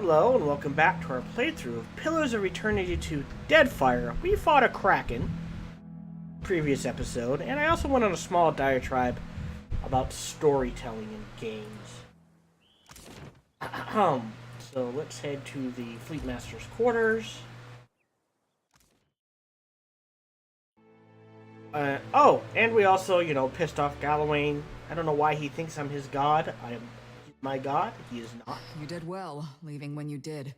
Hello and welcome back to our playthrough of Pillars of Eternity 2 DeadFire. We fought a Kraken previous episode, and I also went on a small diatribe about storytelling in games. So let's head to the Fleet Master's quarters. And we also, pissed off Gallowayne. I don't know why he thinks I'm his god. I am my god. He is not. You did well, leaving when you did.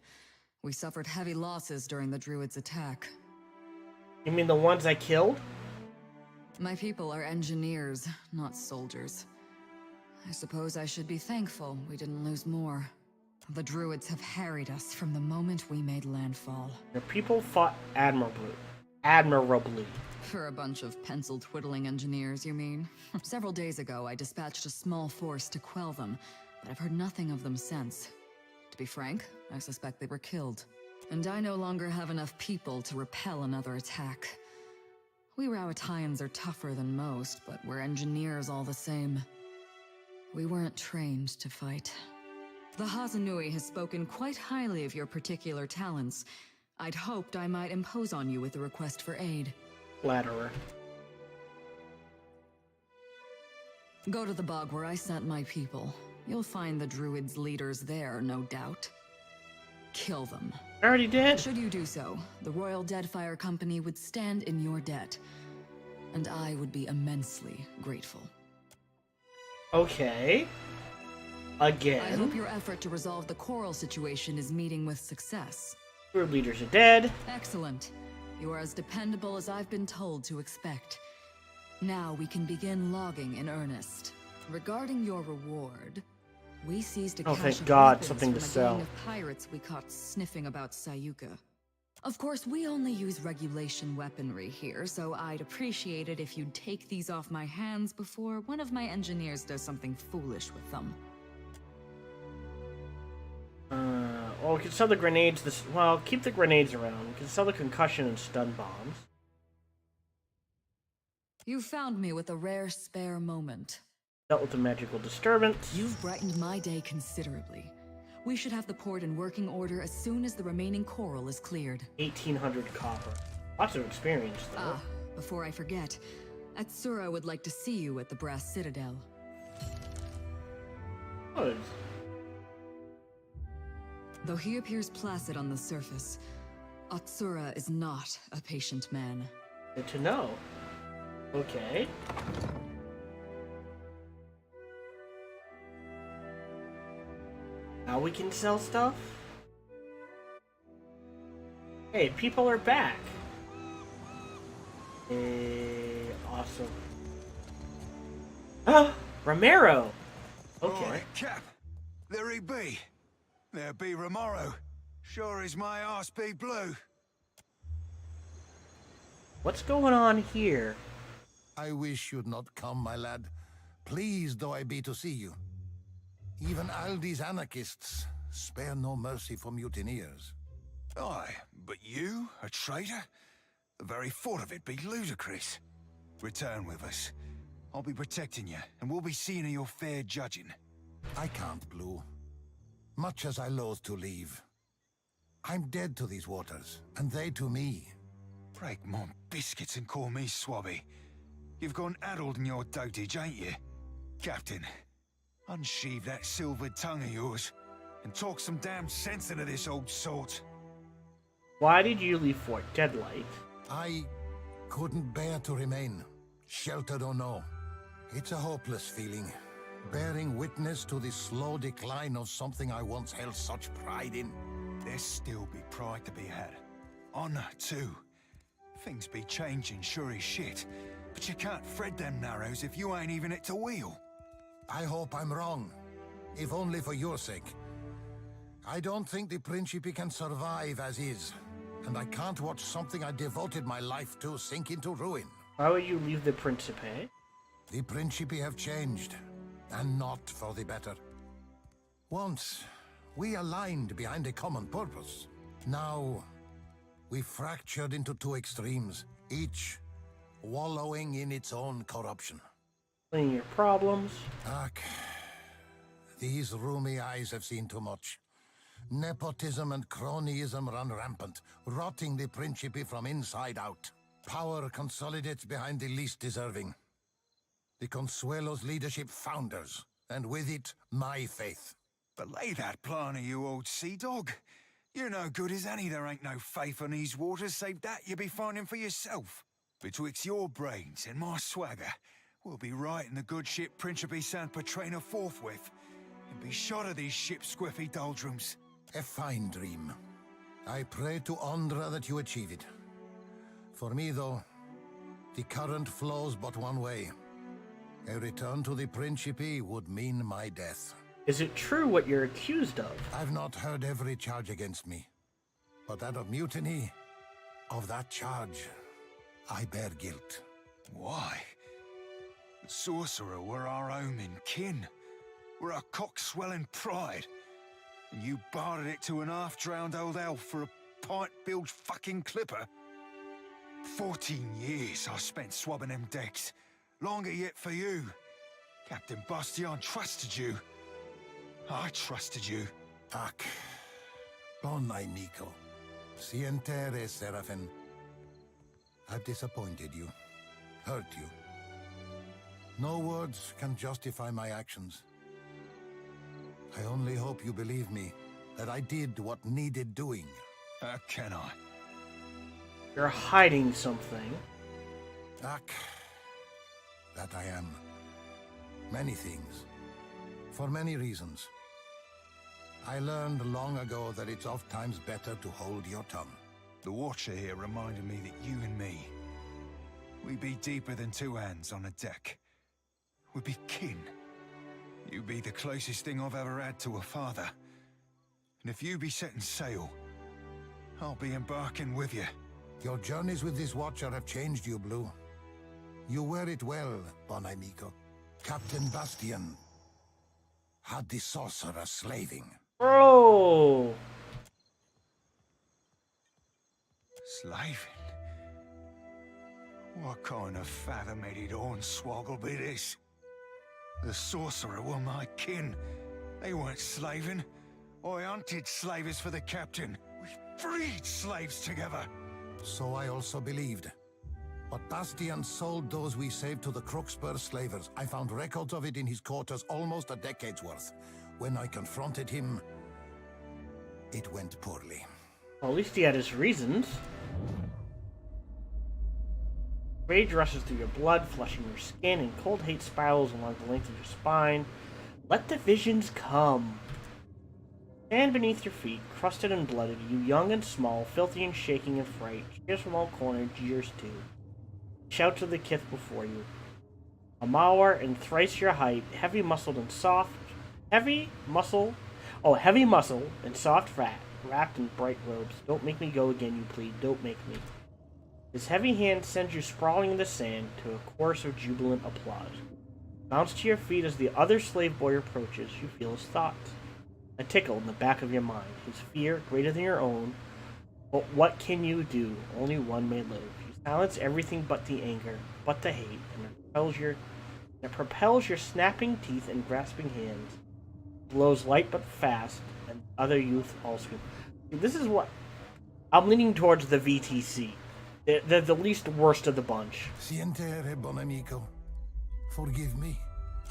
We suffered heavy losses during the Druids' attack. You mean the ones I killed? My people are engineers, not soldiers. I suppose I should be thankful we didn't lose more. The Druids have harried us from the moment we made landfall. Your people fought admirably. For a bunch of pencil-twiddling engineers, you mean? Several days ago, I dispatched a small force to quell them, but I've heard nothing of them since. To be frank, I suspect they were killed. And I no longer have enough people to repel another attack. We Rowettians are tougher than most, but we're engineers all the same. We weren't trained to fight. The Hazanui has spoken quite highly of your particular talents. I'd hoped I might impose on you with a request for aid. Flatterer. Go to the bog where I sent my people. You'll find the Druids' leaders there, no doubt. Kill them. I already did. Should you do so, the Royal DeadFire Company would stand in your debt. And I would be immensely grateful. Okay. Again. I hope your effort to resolve the coral situation is meeting with success. Your leaders are dead. Excellent. You are as dependable as I've been told to expect. Now we can begin logging in earnest. Regarding your reward, we seized a cache thank of God, weapons something to from a sell. gang of pirates we caught sniffing about Sayuka. Of course, we only use regulation weaponry here, so I'd appreciate it if you'd take these off my hands before one of my engineers does something foolish with them. Well, we can sell the grenades. Keep the grenades around. We can sell the concussion and stun bombs. You found me with a rare spare moment. Dealt with the magical disturbance. You've brightened my day considerably. We should have the port in working order as soon as the remaining coral is cleared. 1,800 copper. Lots of experience, though. Before I forget, Atsura would like to see you at the Brass Citadel. Good. Though he appears placid on the surface, Atsura is not a patient man. Good to know. Okay. Now we can sell stuff? Hey, people are back. Hey, awesome. Ah, Romero! Okay. Oi, Cap, there he be. There be Romero. Sure as my arse be blue. What's going on here? I wish you'd not come, my lad. Pleased though I be to see you. Even Aldi's anarchists spare no mercy for mutineers. Aye, but you, a traitor? The very thought of it be ludicrous. Return with us. I'll be protecting you, and we'll be seeing your fair judging. I can't, Blue. Much as I loathe to leave. I'm dead to these waters, and they to me. Break my biscuits and call me Swabby. You've gone addled in your dotage, ain't you? Captain, unsheathe that silvered tongue of yours, and talk some damn sense into this old sort. Why did you leave Fort Deadlight? I couldn't bear to remain, sheltered or no. It's a hopeless feeling, bearing witness to the slow decline of something I once held such pride in. There still be pride to be had. Honor, too. Things be changing sure as shit, but you can't thread them narrows if you ain't even at the wheel. I hope I'm wrong, if only for your sake. I don't think the Principe can survive as is, and I can't watch something I devoted my life to sink into ruin. Why would you leave the Principe? The Principe have changed, and not for the better. Once, we aligned behind a common purpose. Now, we fractured into two extremes, each wallowing in its own corruption. Explain your problems. Ak, these roomy eyes have seen too much. Nepotism and cronyism run rampant, rotting the Principe from inside out. Power consolidates behind the least deserving. The Consuelo's leadership founders, and with it, my faith. Belay that planner, you old sea dog. You're no good as any. There ain't no faith on these waters, save that you be finding for yourself. Betwixt your brains and my swagger, we'll be righting the good ship Principe San Petrino forthwith, and be shot of these ship squiffy doldrums. A fine dream. I pray to Ondra that you achieve it. For me, though, the current flows but one way. A return to the Principe would mean my death. Is it true what you're accused of? I've not heard every charge against me, but that of mutiny, of that charge, I bear guilt. Why? The sorcerer were our home and kin. We're our cock-swelling pride. And you bartered it to an half-drowned old elf for a pint-billed fucking clipper? 14 years I spent swabbing them decks. Longer yet for you. Captain Bastion trusted you. I trusted you. Ac. Bon amico. Sientere, Seraphin. I've disappointed you. Hurt you. No words can justify my actions. I only hope you believe me, that I did what needed doing. How can I? You're hiding something. Ac. That I am. Many things. For many reasons. I learned long ago that it's oft times better to hold your tongue. The Watcher here reminded me that you and me, we be deeper than two hands on a deck. We be kin. You be the closest thing I've ever had to a father. And if you be setting sail, I'll be embarking with you. Your journeys with this Watcher have changed you, Blue. You wear it well, bon amico. Captain Bastion had the sorcerer slaving. Bro! Slaving? What kind of fathom-headed hornswoggle be this? The sorcerer were my kin. They weren't slaving. I hunted slavers for the captain. We freed slaves together. So I also believed. But Bastion sold those we saved to the Crooksburg slavers. I found records of it in his quarters, almost a decade's worth. When I confronted him, it went poorly. Well, at least he had his reasons. Rage rushes through your blood, flushing your skin, and cold hate spirals along the length of your spine. Let the visions come. Stand beneath your feet, crusted and blooded, you young and small, filthy and shaking in fright. Cheers from all corners, jeers too. Shouts of the kith before you. A mawar and thrice your height, heavy muscle and soft fat, wrapped in bright robes. Don't make me go again, you plead. Don't make me. His heavy hand sends you sprawling in the sand to a chorus of jubilant applause. Bounce to your feet as the other slave boy approaches. You feel his thoughts. A tickle in the back of your mind. His fear, greater than your own. But what can you do? Only one may live. You silence everything but the anger, but the hate, and it propels your snapping teeth and grasping hands. Blows light but fast, and other youth all scream. This is what I'm leaning towards the VTC. They're the least worst of the bunch. Sientere, bon amico. Forgive me.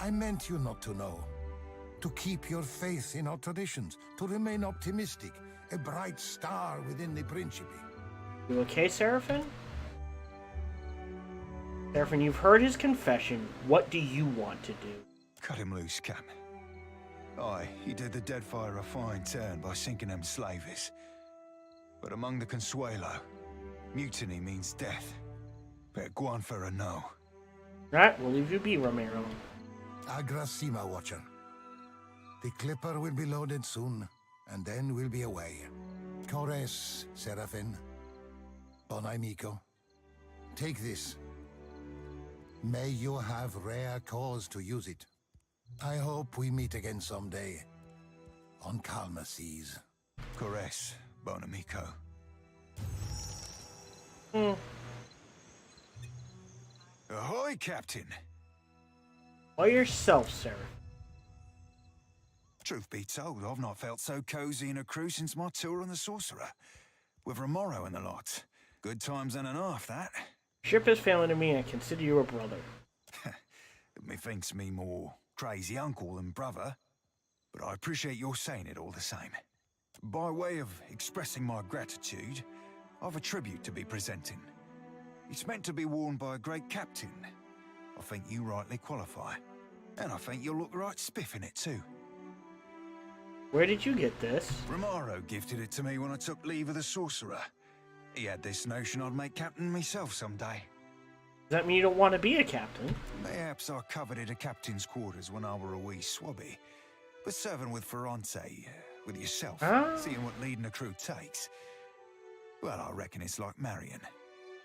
I meant you not to know. To keep your faith in our traditions. To remain optimistic. A bright star within the Principe. You okay, Seraphin? Seraphin, you've heard his confession. What do you want to do? Cut him loose, Cap. Aye, he did the DeadFire a fine turn by sinking them slavers. But among the Consuelo, mutiny means death. Bet Guan for a no. Right, we'll leave you be, Romero. Agrasima, Watcher. The Clipper will be loaded soon, and then we'll be away. Cores, Seraphin. Bon amico. Take this. May you have rare cause to use it. I hope we meet again someday. On calmer seas. Cores, bon amico. Ahoy, Captain! By yourself, Seraphin. Truth be told, I've not felt so cozy in a crew since my tour on the Sorcerer. With Romero and the lot. Good times and a half, that. Ship is family to me, and I consider you a brother. Methinks me more crazy uncle than brother, but I appreciate your saying it all the same. By way of expressing my gratitude, I've a tribute to be presenting. It's meant to be worn by a great captain. I think you rightly qualify, and I think you'll look right spiff in it too. Where did you get this? Romero gifted it to me when I took leave of the Sorcerer. He had this notion I'd make captain myself someday. Does that mean you don't want to be a captain? Mayhaps I coveted a captain's quarters when I were a wee swabby. But serving with Ferrante, with yourself, seeing what leading a crew takes, well, I reckon it's like marrying.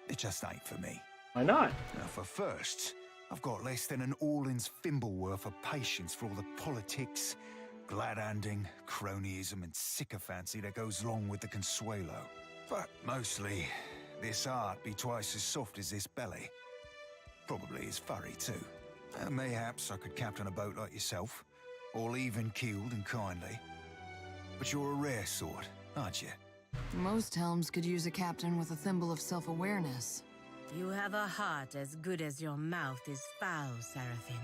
It just ain't for me. Why not? Now, for first, I've got less than an all-in's thimble worth of patience for all the politics, glad-handing, cronyism and sycophancy that goes along with the Consuelo. But mostly, this heart be twice as soft as this belly. Probably as furry too. And mayhaps I could captain a boat like yourself, all even-keeled and kindly. But you're a rare sort, aren't you? Most helms could use a captain with a thimble of self-awareness. You have a heart as good as your mouth is foul, Seraphim.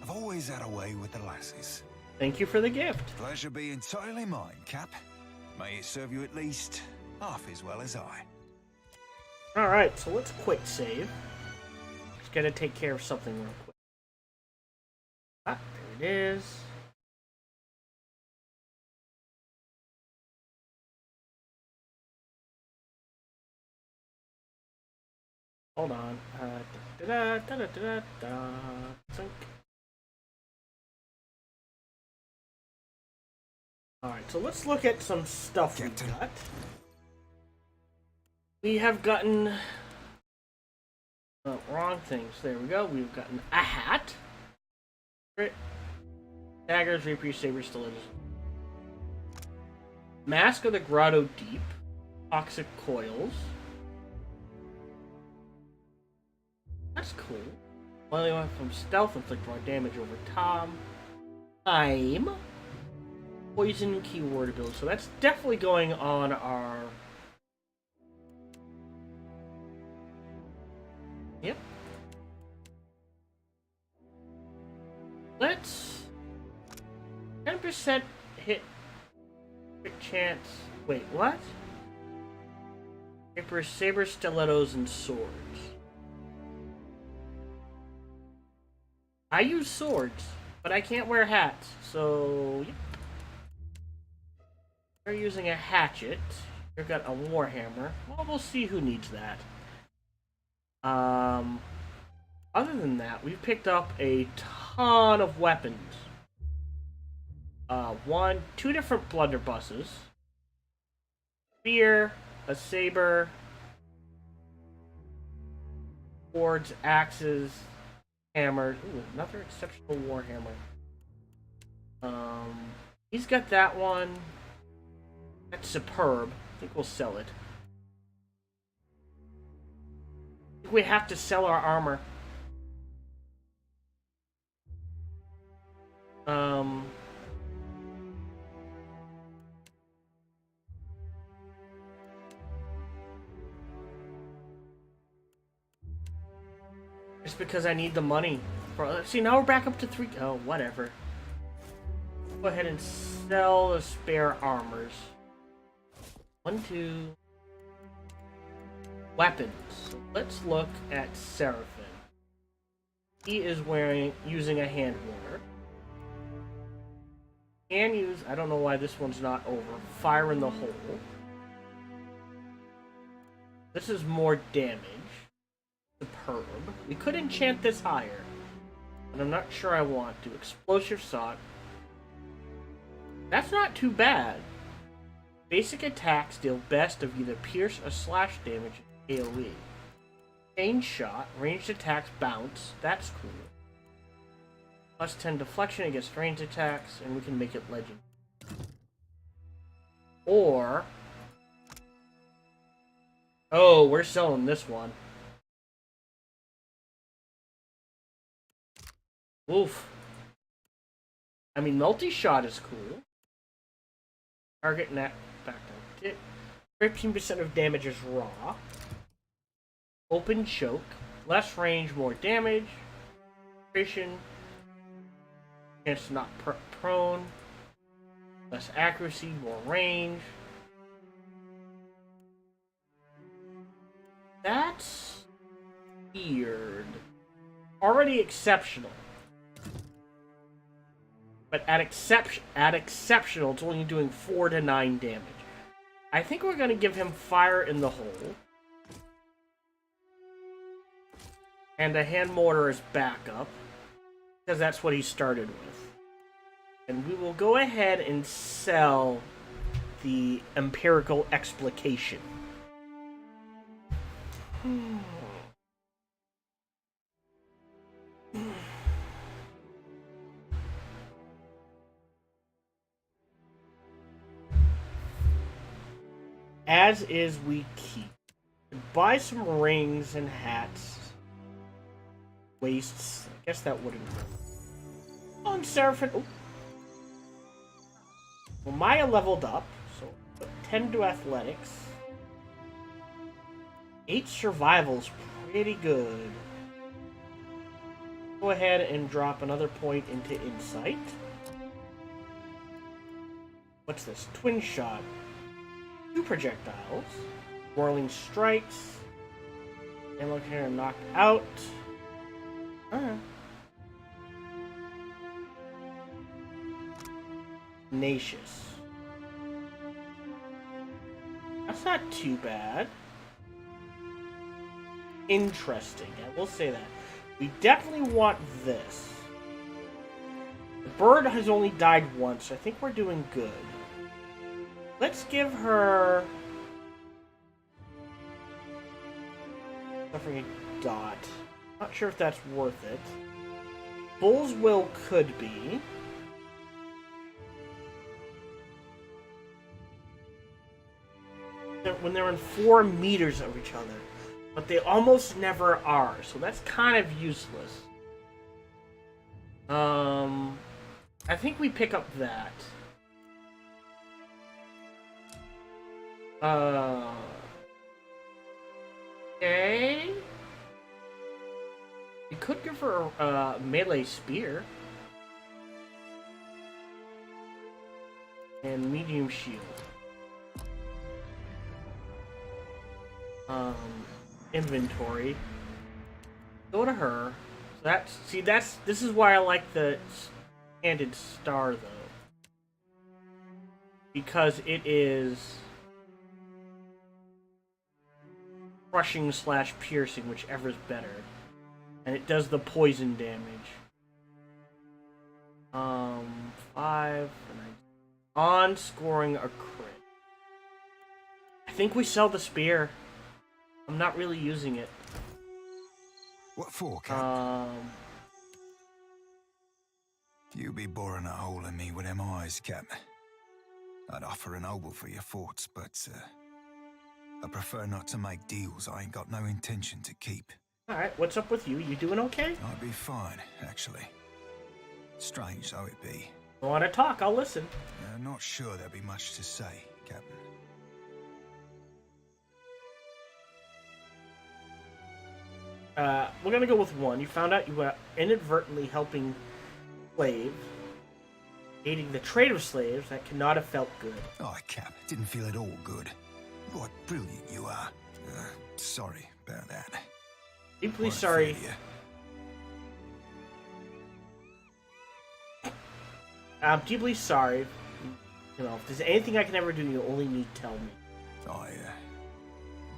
I've always had a way with the lasses. Thank you for the gift. Pleasure be entirely mine, Cap. May it serve you at least half as well as I. Alright, so let's quick save. Just gotta take care of something real quick. Ah, there it is. Hold on. Sync. Alright, so let's look at some stuff we got. We have gotten... wrong things. There we go. We've gotten a hat. Daggers, rapier, saber, stilettos. Mask of the Grotto Deep. Toxic coils. That's cool. Only one from stealth, inflict broad damage over time. Poison keyword ability. So that's definitely going on our... Yep. Let's... 10% hit... Crit chance... Wait, what? Rapier, saber, stilettos, and swords. I use swords, but I can't wear hats, so... Yep. We're using a hatchet. We've got a warhammer. Well, we'll see who needs that. Other than that, we've picked up a ton of weapons. Two different blunderbusses. Spear, a saber, swords, axes, hammers. Ooh, another exceptional warhammer. He's got that one. That's superb. I think we'll sell it. I think we have to sell our armor. Just because I need the money. See, now we're back up to 3. Oh, whatever. Go ahead and sell the spare armors. 1, 2. Weapons. So let's look at Seraphim. He is using a hand warmer. Can use, I don't know why this one's not over. Fire in the hole. This is more damage. Superb. We could enchant this higher, but I'm not sure I want to. Explosive shot. That's not too bad. Basic attacks deal best of either pierce or slash damage in PoE. Chain shot, ranged attacks bounce. That's cool. Plus 10 deflection against ranged attacks, and we can make it legend. Or... oh, we're selling this one. Oof. I mean, multi-shot is cool. Target net back down. 15% of damage is raw. Open choke. Less range, more damage. Chance to not prone. Less accuracy, more range. That's weird. Already exceptional. But at exceptional, it's only doing 4 to 9 damage. I think we're going to give him fire in the hole. And a hand mortar as backup. Because that's what he started with. And we will go ahead and sell the empirical explication. As is, we keep. Buy some rings and hats. Wastes. I guess that wouldn't hurt. Oh, and Seraphim. Oh. Well, Maya leveled up, so 10 to athletics. 8 survival's pretty good. Go ahead and drop another point into insight. What's this? Twin shot. 2 projectiles. Whirling strikes. And look here, knocked out. Tenacious. That's not too bad. Interesting, I will say that. We definitely want this. The bird has only died once, so I think we're doing good. Let's give her... suffering a dot. Not sure if that's worth it. Bull's Will could be. When they're in 4 meters of each other. But they almost never are, so that's kind of useless. I think we pick up that. Okay. We could give her a melee spear. And medium shield. Inventory. Go to her. This is why I like the handed star though. Because it is crushing / piercing, whichever is better. And it does the poison damage. 5 on scoring a crit. I think we sell the spear. I'm not really using it. What for, Cap? You be boring a hole in me with them eyes, Cap. I'd offer an obol for your thoughts, but I prefer not to make deals I ain't got no intention to keep. Alright, what's up with you? You doing okay? I'd be fine, actually. Strange though it be. You want to talk? I'll listen. I'm not sure there'd be much to say, Captain. We're gonna go with one. You found out you were inadvertently helping slave, aiding the trade of slaves. That cannot have felt good. Oh, Cap, didn't feel at all good. What brilliant you are. Sorry about that. Deeply sorry. I'm deeply sorry. You know, if there's anything I can ever do, you only need to tell me. I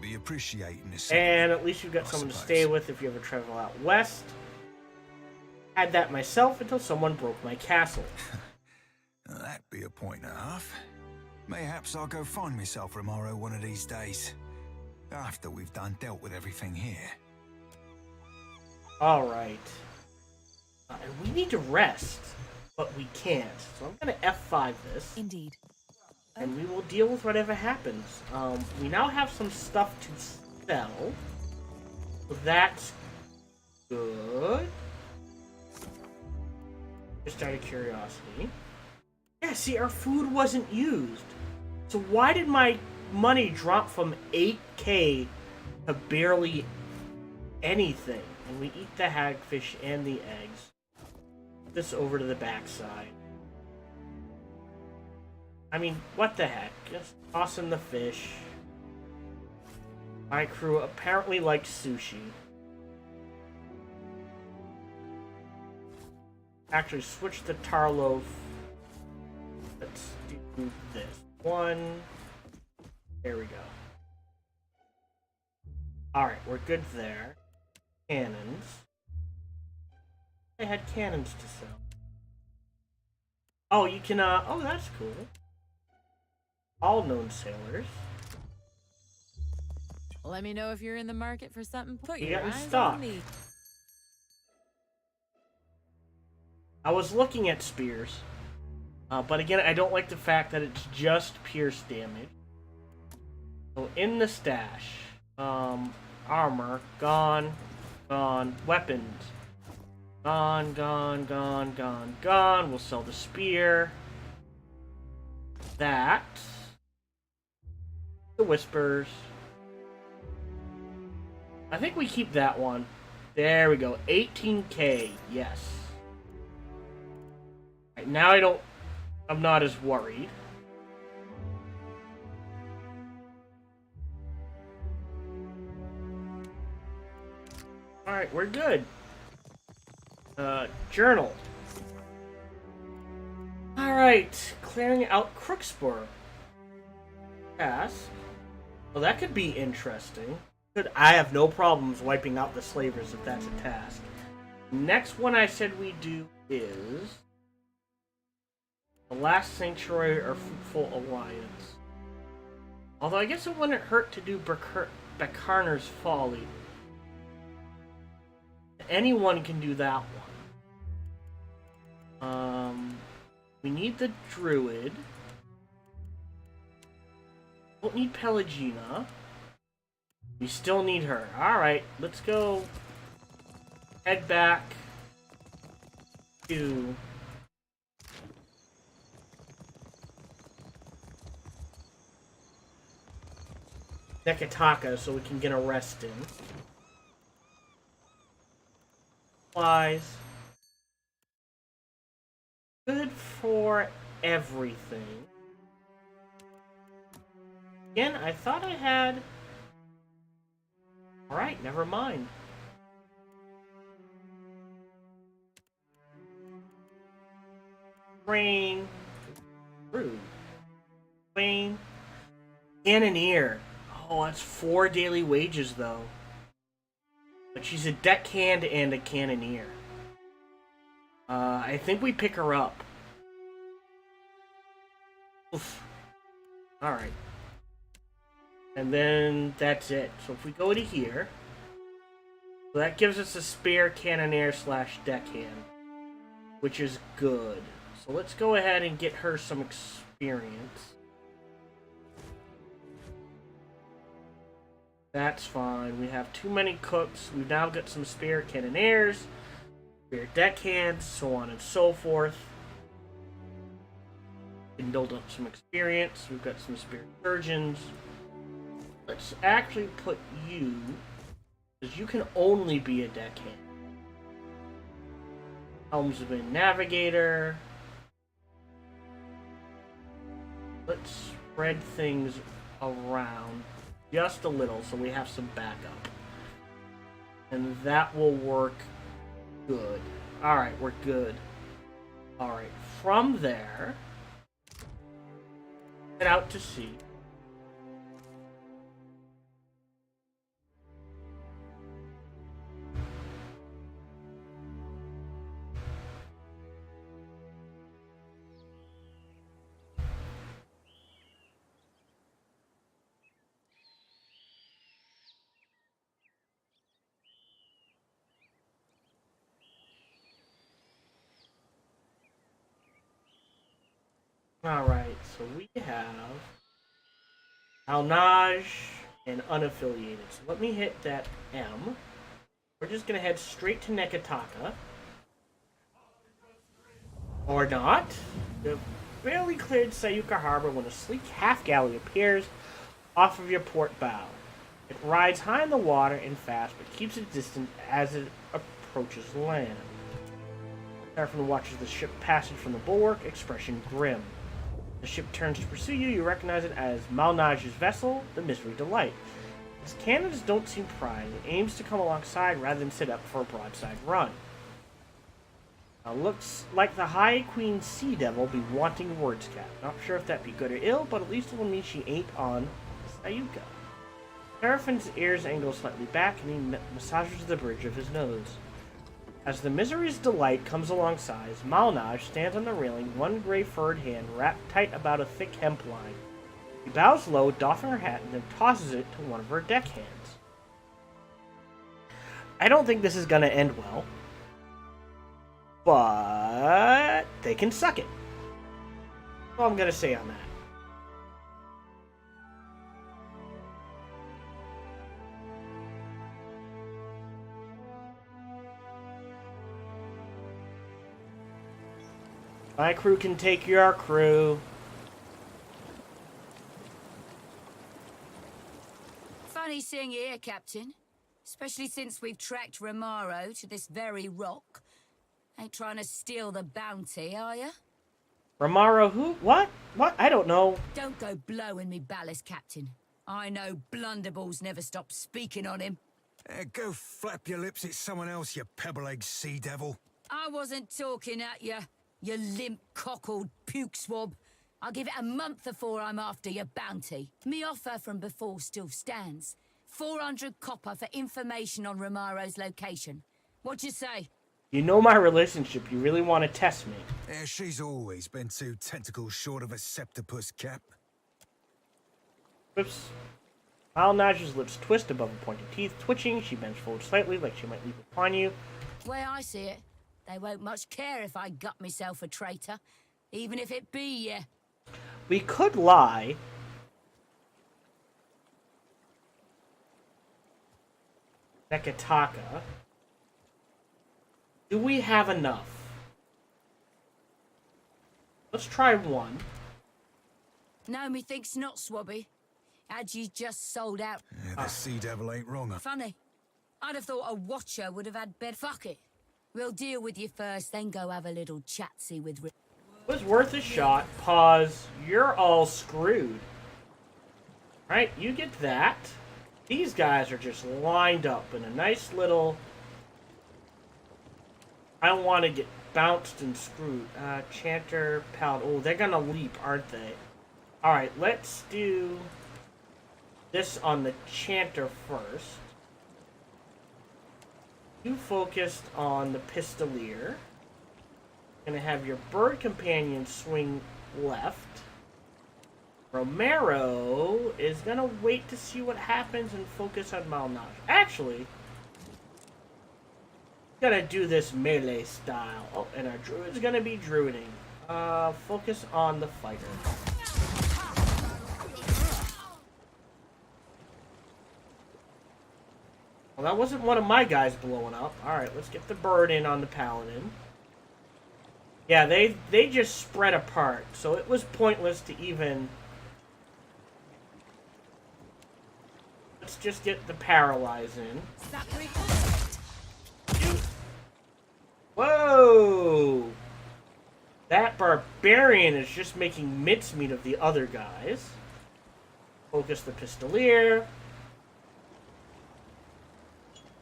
be appreciating this. And at least you've got someone to stay with if you ever travel out west. Had that myself until someone broke my castle. That'd be a point and a half. Mayhaps I'll go find myself tomorrow one of these days. After we've dealt with everything here. Alright. And we need to rest, but we can't. So I'm going to F5 this. Indeed. And we will deal with whatever happens. We now have some stuff to sell. So that's good. Just out of curiosity. Yeah, see, our food wasn't used. So why did my money drop from 8k to barely anything? And we eat the hagfish and the eggs. Put this over to the backside. I mean, what the heck? Just tossing the fish. My crew apparently likes sushi. Actually, switch the tar loaf. Let's do this. One. There we go. Alright, we're good there. Cannons. I had cannons to sell. Oh, you can, oh, that's cool. All known sailors. Let me know if you're in the market for something. Put You your got in eyes stock. on me. I was looking at spears. But again, I don't like the fact that it's just pierce damage. So in the stash, armor, gone, gone, weapons, gone, gone, gone, gone, gone. We'll sell the spear. That. The whispers. I think we keep that one. There we go. 18k. Yes. Right, now I'm not as worried. Alright, we're good. Journal. Alright, clearing out Crookspur. Task. Well, that could be interesting. I have no problems wiping out the slavers if that's a task. Next one I said we do is the last sanctuary or fruitful alliance. Although I guess it wouldn't hurt to do Bekarner's folly. Anyone can do that one. We need the druid. Don't need Pelagina. We still need her. Alright, let's go head back to Nekataka so we can get a rest in. Supplies. Good for everything. Again, I thought I had... Alright, never mind. Rain. Rude. Wayne. Cannoneer. Oh, that's 4 daily wages, though. But she's a deckhand and a cannoneer. I think we pick her up. Oof. Alright. And then that's it. So if we go to here, so that gives us a spare cannoneer / deckhand, which is good. So let's go ahead and get her some experience. That's fine. We have too many cooks. We've now got some spare cannoneers, spare deckhands, so on and so forth. We can build up some experience. We've got some spare surgeons. Let's actually put you, because you can only be a deckhand. Helmsman Navigator. Let's spread things around just a little so we have some backup. And that will work good. Alright, we're good. Alright, from there, head out to sea. Alright, so we have Alnaj and unaffiliated. So let me hit that M. We're just going to head straight to Nekataka. Or not. The barely cleared Sayuka Harbor when a sleek half-galley appears off of your port bow. It rides high in the water and fast, but keeps its distance as it approaches land. Seraphin watches the ship passage from the bulwark, expression grim. The ship turns to pursue you. You recognize it as Malnage's vessel, the Misery Delight. Its cannons don't seem primed. It aims to come alongside rather than sit up for a broadside run. Looks like the High Queen Sea Devil be wanting words, Cap. Not sure if that be good or ill, but at least it will mean she ain't on Sayuka. Seraphin's ears angle slightly back, and he massages the bridge of his nose. As the Misery's Delight comes alongside, Malnage stands on the railing, one gray furred hand wrapped tight about a thick hemp line. He bows low, doffing her hat, and then tosses it to one of her deckhands. I don't think this is going to end well, but they can suck it. That's all I'm going to say on that. My crew can take your crew. Funny seeing you here, Captain. Especially since we've tracked Romaro to this very rock. Ain't trying to steal the bounty, are you? Romaro who? What? What? I don't know. Don't go blowing me ballast, Captain. I know Blunderballs never stop speaking on him. Go flap your lips at someone else, you pebble-egg sea devil. I wasn't talking at you, you limp-cockled puke swab. I'll give it a month before I'm after your bounty. Me offer from before still stands. 400 copper for information on Romaro's location. What'd you say? You know my relationship. You really want to test me. Yeah, she's always been 2 tentacles short of a septopus, Cap. Whoops. Malnage's lips twist above her pointed teeth, twitching. She bends forward slightly, like she might leap upon you. Way I see it, they won't much care if I gut myself a traitor, even if it be you. We could lie. Nekataka. Do we have enough? Let's try one. No, methinks not, Swabby. Had you just sold out. Yeah, the sea devil ain't wrong. Funny. I'd have thought a watcher would have had bed. Fuck it. We'll deal with you first, then go have a little chatsy with... It was worth a shot. Pause. You're all screwed. Right, you get that. These guys are just lined up in a nice little... I don't want to get bounced and screwed. Chanter, Paladin. Oh, they're gonna leap, aren't they? Alright, let's do this on the Chanter first. You focused on the Pistolier. Gonna have your bird companion swing left. Romaro is gonna wait to see what happens and focus on Malnage. Actually, gonna do this melee style. Oh, and our druid's gonna be druiding. Focus on the fighter. Well, that wasn't one of my guys blowing up. Alright, let's get the bird in on the paladin. Yeah, they just spread apart, so it was pointless to even... Let's just get the paralyze in. Whoa! That barbarian is just making mincemeat of the other guys. Focus the Pistolier.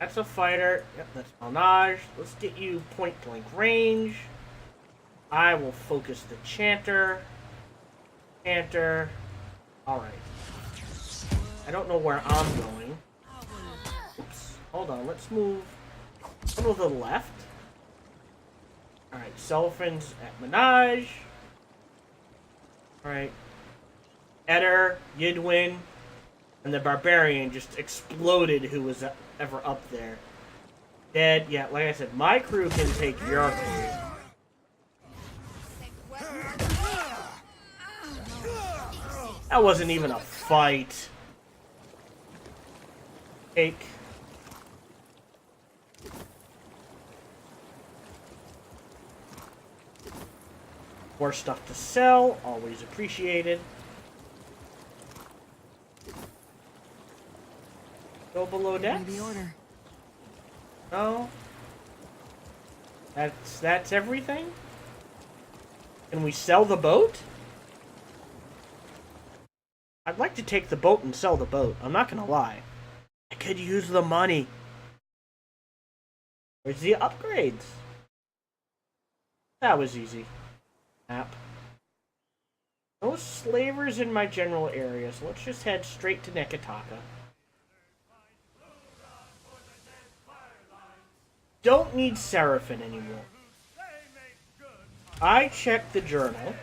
That's a fighter. Yep, that's Malnage. Let's get you point-blank range. I will focus the Chanter. Chanter. Alright. I don't know where I'm going. Oops. Hold on, let's move a little to the left. Alright, Celphin's at Menage. Alright. Eder, Yidwin, and the Barbarian just exploded who was ever up there. Dead. Yeah, like I said, my crew can take your crew. That wasn't even a fight. Take. More stuff to sell, always appreciated. Go below decks? Give me the order. No. That's everything? Can we sell the boat? I'd like to take the boat and sell the boat. I'm not gonna lie. I could use the money. Where's the upgrades? That was easy. Map. No slavers in my general area, so let's just head straight to Nekataka. Don't need Seraphim anymore. I checked the journal.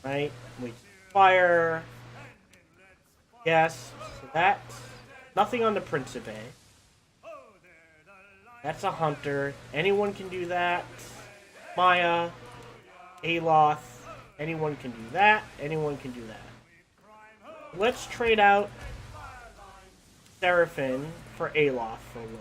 Right? We fire. Yes. So that's nothing on the Principe. That's a hunter. Anyone can do that. Maya. Aloth. Anyone can do that. Anyone can do that. Let's trade out Seraphim for Aloth for a little.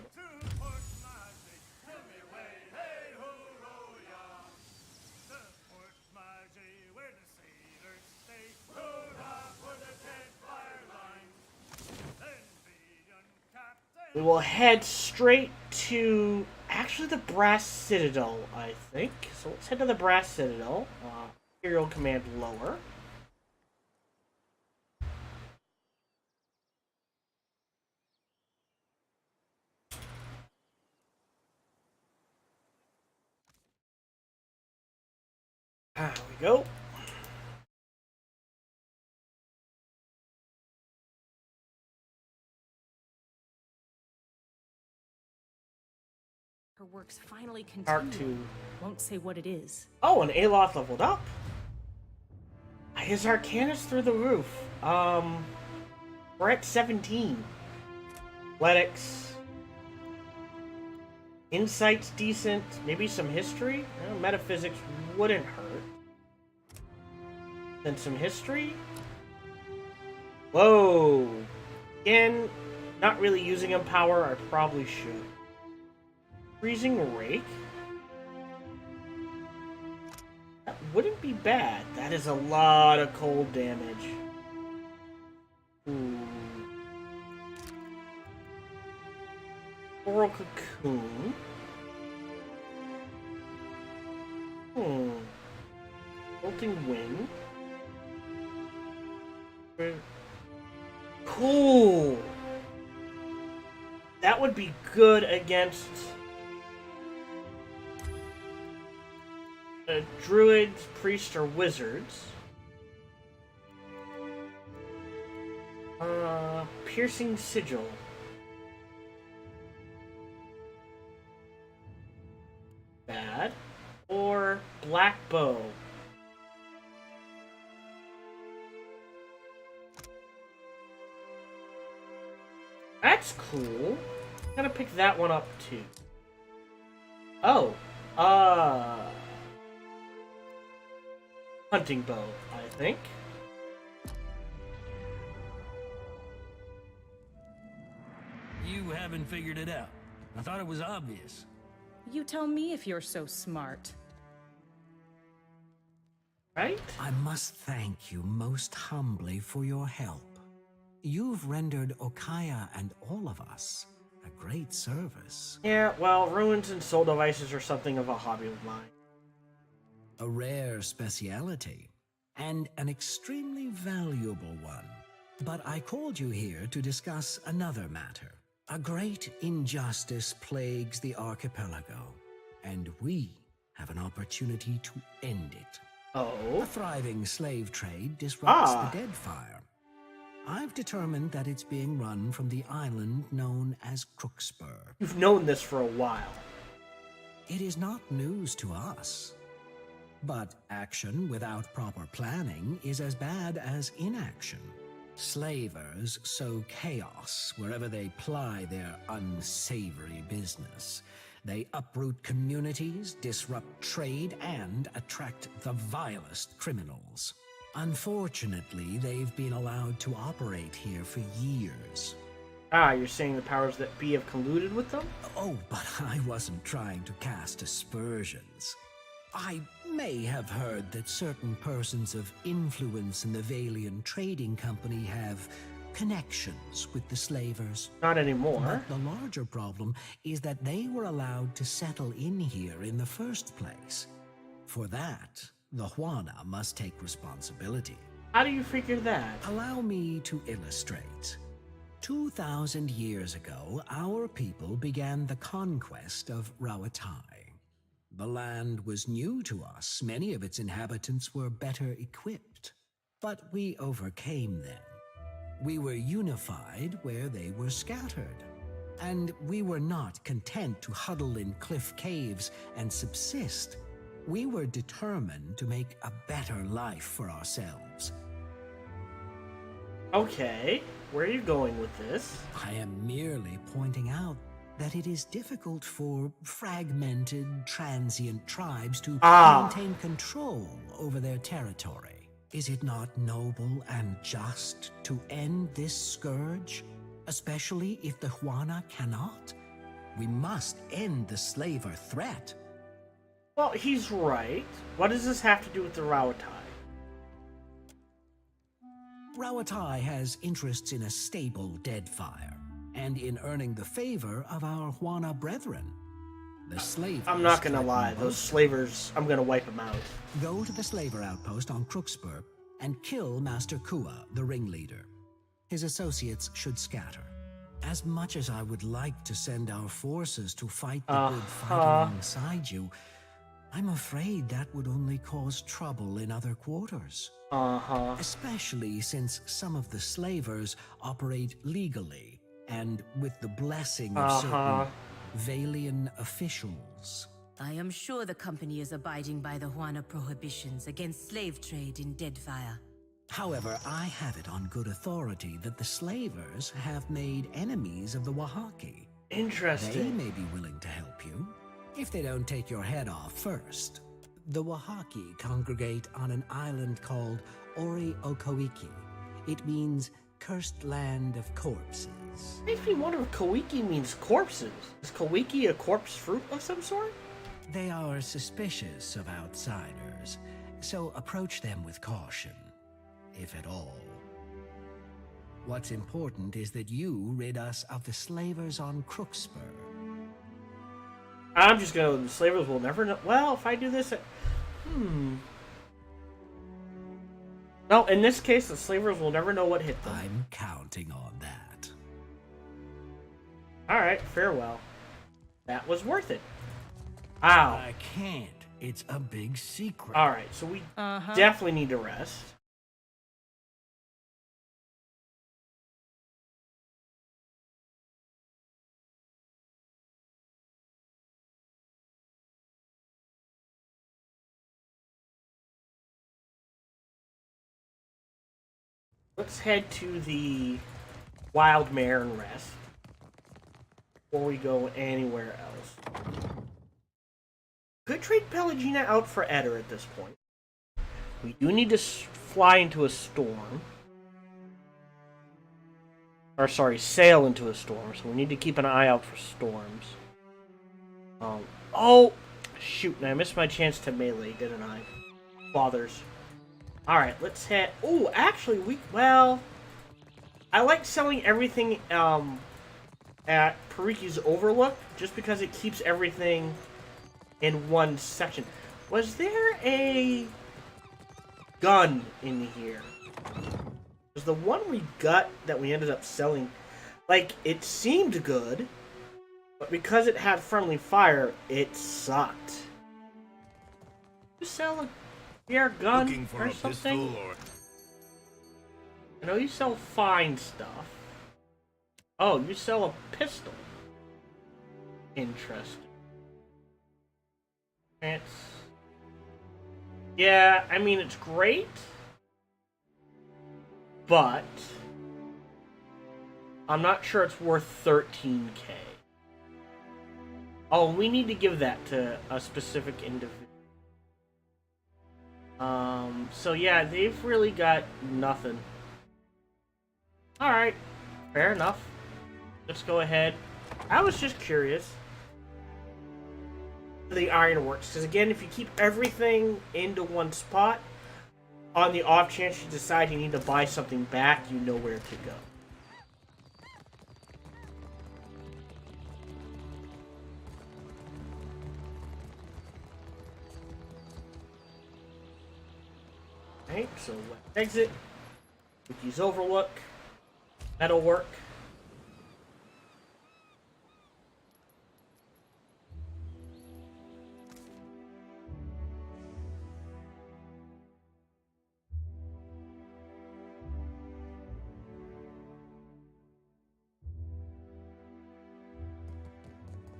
We will head straight to, actually, the Brass Citadel, I think. So let's head to the Brass Citadel. Imperial Command lower. There we go. Her work's finally Arc continuing. 2. Won't say what it is. Oh, and Aloth leveled up. His Arcana's through the roof. We're at 17. Athletics. Insight's decent. Maybe some history? Metaphysics wouldn't hurt. Then some history? Whoa. Again, not really using Empower. I probably should. Freezing Rake? That wouldn't be bad. That is a lot of cold damage. Ooh. Coral Cocoon. Melting Wind. Cool! That would be good against druids, priests, or wizards. Piercing Sigil. Bad. Or Black Bow. That's cool. I'm gonna pick that one up too. Oh. Hunting bow, I think. You haven't figured it out. I thought it was obvious. You tell me if you're so smart. Right? I must thank you most humbly for your help. You've rendered Okaya and all of us a great service. Yeah, well, ruins and soul devices are something of a hobby of mine. A rare speciality, and an extremely valuable one. But I called you here to discuss another matter. A great injustice plagues the archipelago, and we have an opportunity to end it. Oh? A thriving slave trade disrupts Ah. the DeadFire. I've determined that it's being run from the island known as Crookspur. You've known this for a while. It is not news to us. But action without proper planning is as bad as inaction. Slavers sow chaos wherever they ply their unsavory business. They uproot communities, disrupt trade, and attract the vilest criminals. Unfortunately, they've been allowed to operate here for years. Ah, you're saying the powers that be have colluded with them? Oh, but I wasn't trying to cast aspersions. I may have heard that certain persons of influence in the Valian Trading Company have connections with the slavers. Not anymore. But the larger problem is that they were allowed to settle in here in the first place. For that, the Juana must take responsibility. How do you figure that? Allow me to illustrate. 2,000 years ago, our people began the conquest of Rauatai. The land was new to us. Many of its inhabitants were better equipped. But we overcame them. We were unified where they were scattered. And we were not content to huddle in cliff caves and subsist. We were determined to make a better life for ourselves. Okay, where are you going with this? I am merely pointing out that it is difficult for fragmented, transient tribes to maintain control over their territory. Is it not noble and just to end this scourge, especially if the Juana cannot? We must end the slaver threat. Well, he's right. What does this have to do with the Rauatai? Rauatai has interests in a stable DeadFire, and in earning the favor of our Juana brethren. The slavers... I'm not gonna lie, those slavers, I'm gonna wipe them out. Go to the slaver outpost on Crookspur and kill Master Kua, the ringleader. His associates should scatter. As much as I would like to send our forces to fight the good fight alongside you, I'm afraid that would only cause trouble in other quarters. Especially since some of the slavers operate legally and with the blessing of certain Valian officials. I am sure the company is abiding by the Juana prohibitions against slave trade in DeadFire. However, I have it on good authority that the slavers have made enemies of the Wahaki. Interesting. They may be willing to help you, if they don't take your head off first. The Wahaki congregate on an island called Ori Okoiki. It means cursed land of corpses. Makes me wonder if Koiki means corpses. Is Koiki a corpse fruit of some sort? They are suspicious of outsiders, so approach them with caution, if at all. What's important is that you rid us of the slavers on Crookspur. I'm just gonna, the slavers will never know. Well, if I do this, No, in this case, the slavers will never know what hit them. I'm counting on that. Alright, farewell. That was worth it. Ow. I can't. It's a big secret. Alright, so we definitely need to rest. Let's head to the Wild Mare and rest before we go anywhere else. Could trade Pelagina out for Eder at this point. We do need to fly into a storm. Or sorry, sail into a storm, so we need to keep an eye out for storms. Oh! Shoot, I missed my chance to melee, didn't I? Bothers. Alright, let's head... Oh, actually, well... I like selling everything at Pariki's Overlook, just because it keeps everything in one section. Was there a gun in here? Was the one we got that we ended up selling... Like, it seemed good, but because it had friendly fire, it sucked. You sell a... Your gun or something? I know you sell fine stuff. Oh, you sell a pistol. Interesting. Yeah, I mean, it's great. But I'm not sure it's worth 13k. Oh, we need to give that to a specific individual. So yeah, they've really got nothing. Alright, fair enough. Let's go ahead. I was just curious. the ironworks. Because again, if you keep everything into one spot, on the off chance you decide you need to buy something back, you know where to go. Alright, so exit, Wiki's Overlook, Metalwork.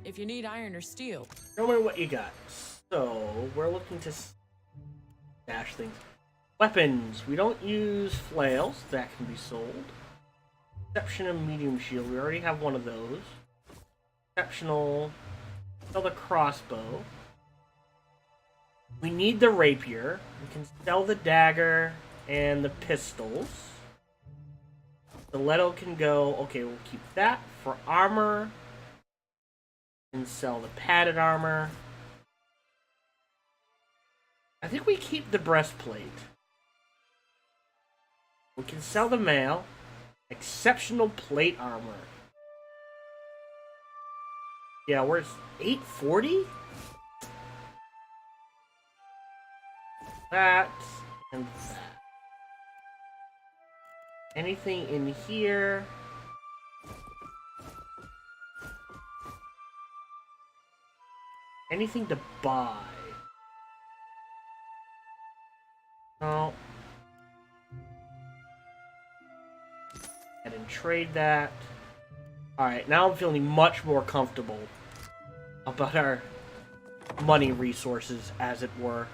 If you need iron or steel. Show me what you got. So, we're looking to stash things. Weapons. We don't use flails. That can be sold. Exceptional medium shield. We already have one of those. Exceptional. Sell the crossbow. We need the rapier. We can sell the dagger and the pistols. Stiletto can go. Okay, we'll keep that. For armor, and sell the padded armor. I think we keep the breastplate. We can sell the mail. Exceptional plate armor. Yeah, where's 840? That and that. Anything in here? Anything to buy? No. And trade that. Alright, now I'm feeling much more comfortable about our money resources, as it were.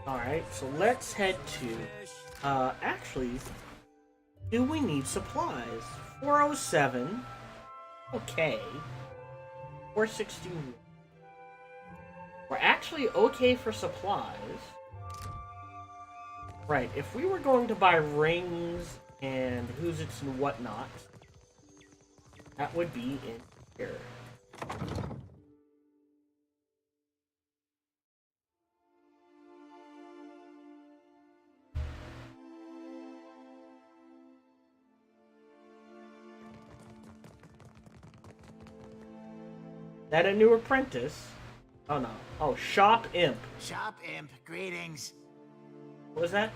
Alright, so let's head to, actually, do we need supplies? 407, okay, 461, we're actually okay for supplies. Right, if we were going to buy rings and whoosits and whatnot, that would be in here. That a new apprentice? Oh no. Oh, Shop Imp. Shop Imp, greetings. What was that?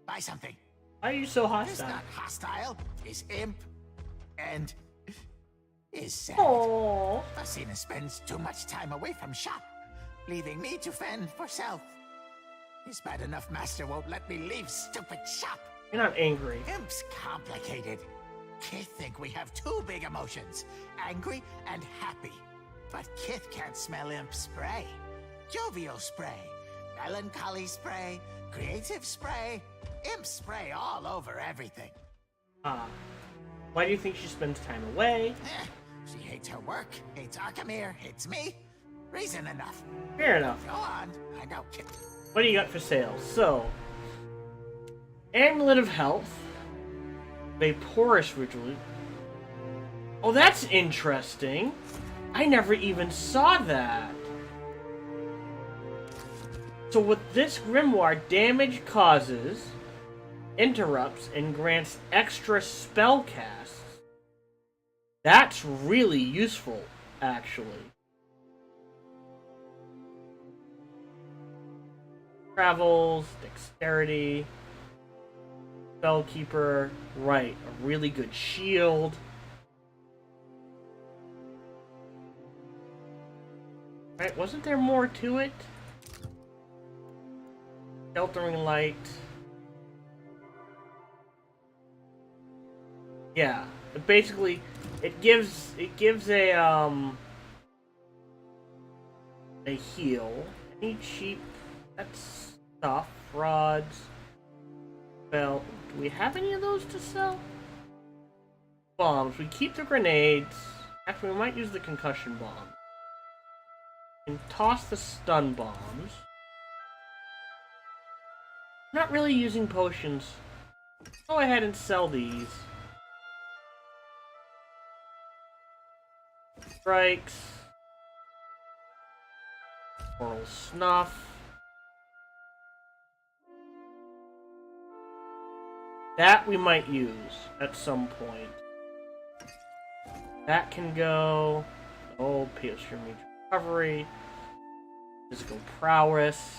Buy something. Why are you so It's hostile? not hostile, it's imp. And is sad. Aww. Basina spends too much time away from shop, leaving me to fend for self. His bad enough master won't let me leave stupid shop. You're not angry. Imp's complicated. Kith think we have two big emotions, angry and happy. But Kith can't smell Imp spray. Jovial spray, melancholy spray, creative spray, Imp spray all over everything. Why do you think she spends time away? She hates her work, hates Archimere, hates me. Reason enough. Fair enough. Go on, I know Kith. What do you got for sale? So, Amulet of Health, Vaporous Ritual. Oh, that's interesting. I never even saw that. So with this grimoire, damage causes, interrupts, and grants extra spell casts. That's really useful, actually. Travels, dexterity, Spellkeeper, right, a really good shield. Right, wasn't there more to it? Sheltering light. Yeah, basically, it gives a heal. Any cheap, that's stuff, rods, spell. Do we have any of those to sell? Bombs. We keep the grenades. Actually, we might use the concussion bomb. And toss the stun bombs. Not really using potions. Go ahead and sell these. Strikes. Oral snuff. That we might use at some point. That can go. Oh, pierce your major recovery. Physical prowess.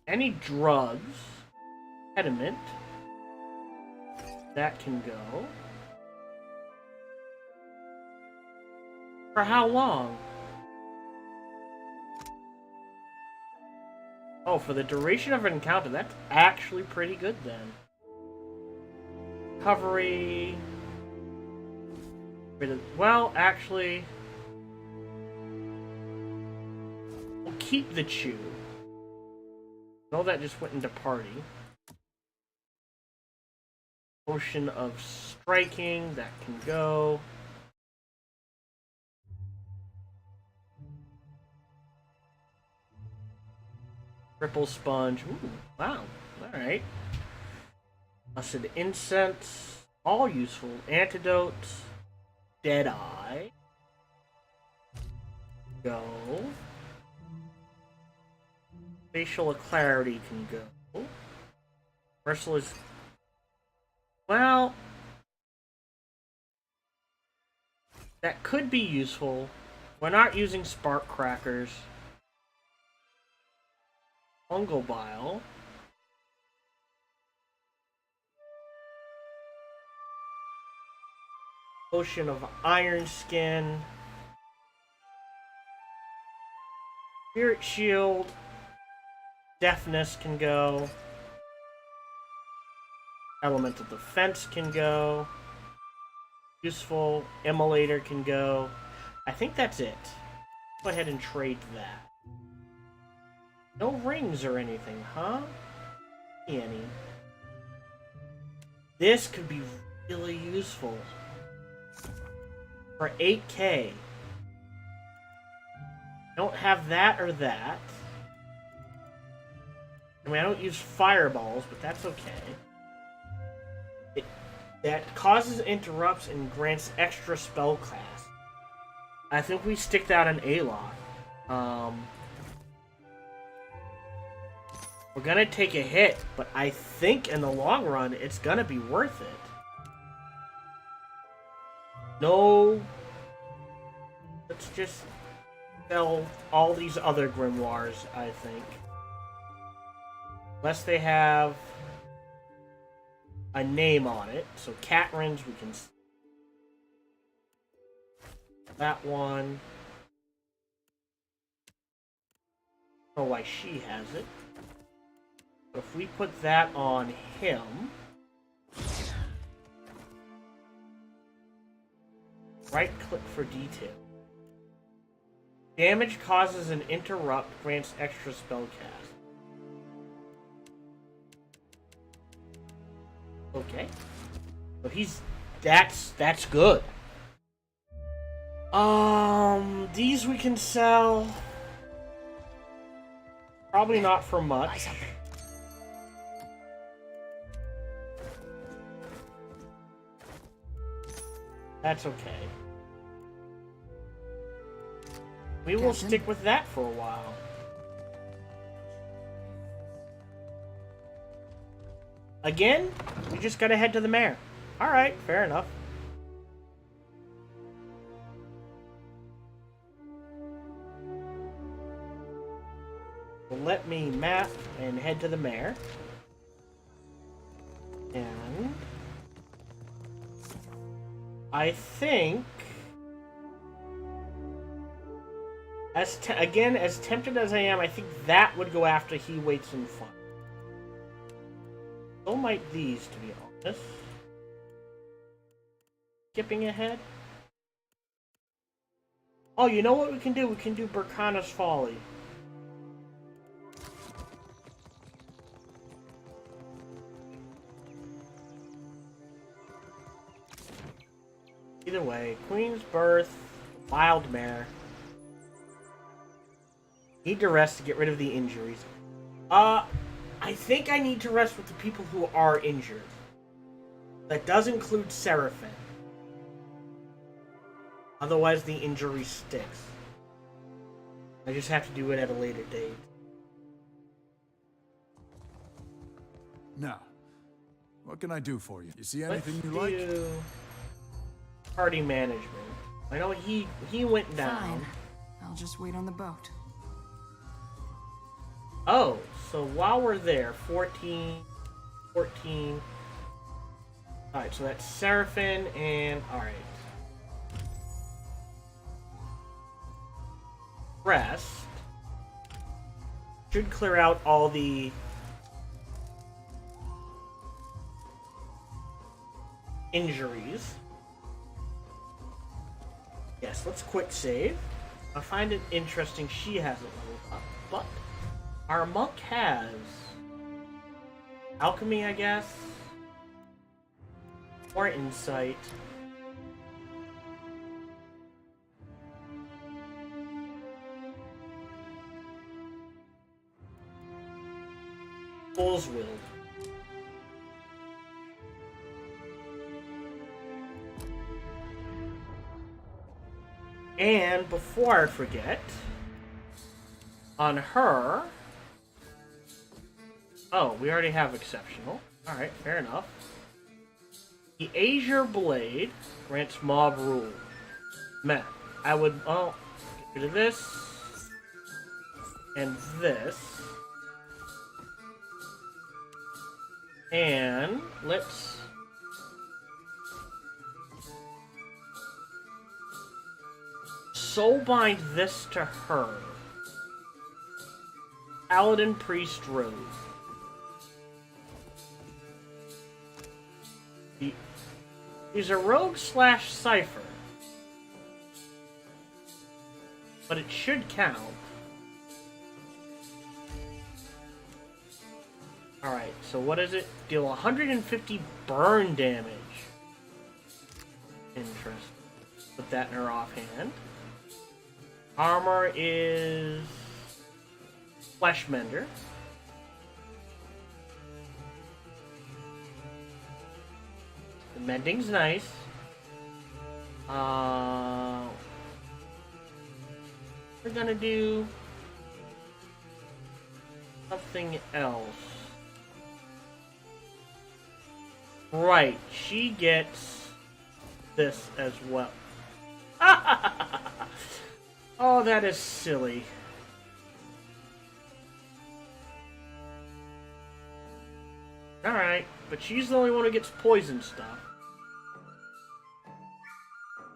Any drugs. Pediment. That can go. For how long? Oh, for the duration of an encounter. That's actually pretty good then. Recovery. Well, actually, we'll keep the chew. No, that just went into party. Potion of striking. That can go. Triple sponge. Ooh, wow. Alright. Blessed incense. All useful. Antidotes. Deadeye. Go. Facial clarity can go. Merciless. Well, that could be useful. We're not using spark crackers. Fungal bile. Potion of iron skin. Spirit shield. Deafness can go. Elemental defense can go. Useful. Immolator can go. I think that's it. Go ahead and trade that. No rings or anything, huh? Any. This could be really useful. For 8k. Don't have that or that. I mean, I don't use fireballs, but that's okay. That causes interrupts and grants extra spell class. I think we stick that in A-Lock. We're gonna take a hit, but I think in the long run, it's gonna be worth it. No. Let's just sell all these other grimoires, I think. Unless they have a name on it. So Catrin's, we can... That one. I don't know why she has it. But if we put that on him... Right-click for detail. Damage causes an interrupt, grants extra spell cast. Okay. So he's... That's good. These we can sell. Probably not for much. That's okay. We will stick with that for a while. Again, we just gotta head to the mayor. Alright, fair enough. So let me map and head to the mayor. And... I think... As tempted as I am, I think that would go after he waits in front. So might these, to be honest. Skipping ahead. Oh, you know what we can do? We can do Burkana's Folly. Either way, Queen's Birth, Wild Mare. Need to rest to get rid of the injuries. I think I need to rest with the people who are injured. That does include Seraphim. Otherwise, the injury sticks. I just have to do it at a later date. Now, what can I do for you? You see anything you like? Party management. I know he went down. Fine. I'll just wait on the boat. Oh, so while we're there, 14. Alright, so that's Seraphim and... Alright. Rest. Should clear out all the... injuries. Yes, let's quick save. I find it interesting she hasn't leveled up, but our monk has alchemy, I guess, or insight. Fool's Will. And before I forget, on her... Oh, we already have exceptional. Alright, fair enough. The Azure Blade grants mob rule. Meh. I would... Oh, get rid of this. And this. And let's... soulbind this to her. Paladin Priest Robe. He's a rogue / cipher. But it should count. Alright, so what is it? Deal 150 burn damage. Interesting. Put that in her offhand. Armor is Fleshmender. The mending's nice. We're gonna do something else. Right, she gets this as well. Oh, that is silly. Alright, but she's the only one who gets poison stuff.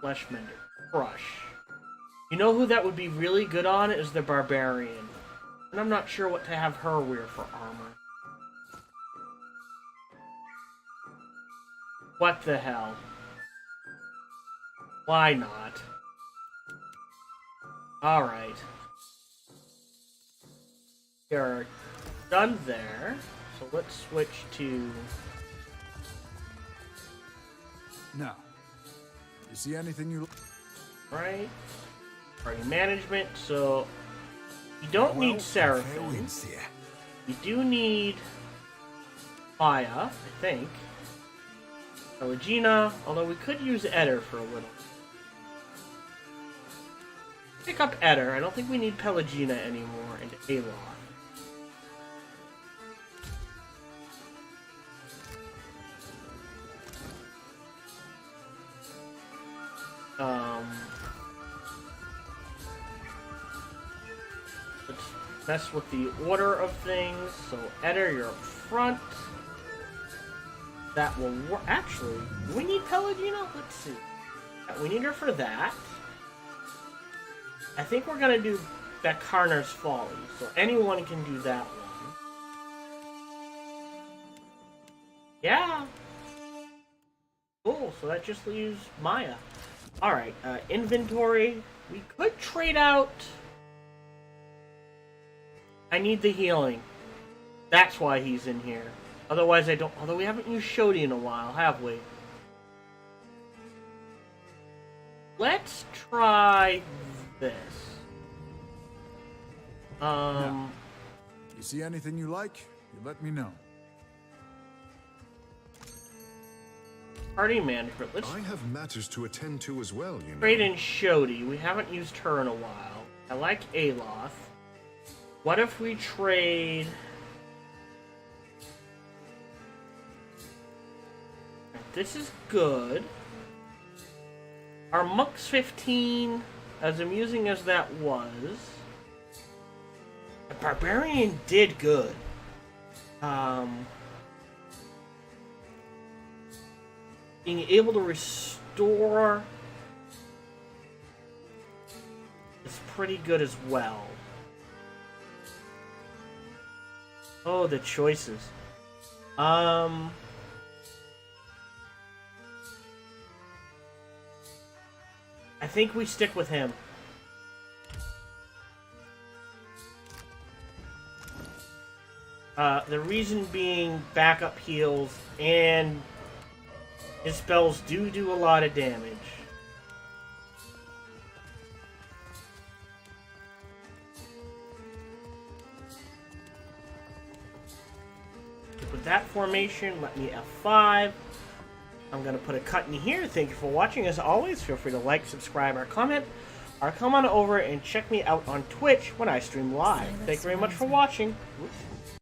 Fleshmender. Crush. You know who that would be really good on is the Barbarian. And I'm not sure what to have her wear for armor. What the hell? Why not? Alright. You're done there. So let's switch to... Now, you see anything you... Right. Party management, so... You don't need Seraphim. You do need... Maya, I think. Regina, although we could use Eder for a little. Pick up Eder. I don't think we need Pelagina anymore, and Aloth. Let's mess with the order of things. So Eder, you're up front. That will work. Actually, do we need Pelagina? Let's see. We need her for that. I think we're gonna do Bekarner's Folly, so anyone can do that one. Yeah. Cool. So that just leaves Maya. All right. Inventory. We could trade out. I need the healing. That's why he's in here. Otherwise, I don't... Although we haven't used Shodi in a while, have we? Let's try this. Now, you see anything you like, you let me know. Party management. Let's I have matters to attend to as well, you know. trade in Shodi. We haven't used her in a while. I like Aloth. What if we trade... This is good. Our Monk's 15, as amusing as that was, the Barbarian did good. Being able to restore is pretty good as well. Oh, the choices. I think we stick with him. The reason being backup heals, and his spells do a lot of damage. With that formation, let me F5. I'm going to put a cut in here. Thank you for watching. As always, feel free to like, subscribe, or comment. Or come on over and check me out on Twitch when I stream live. Thank you very much for watching. Oops.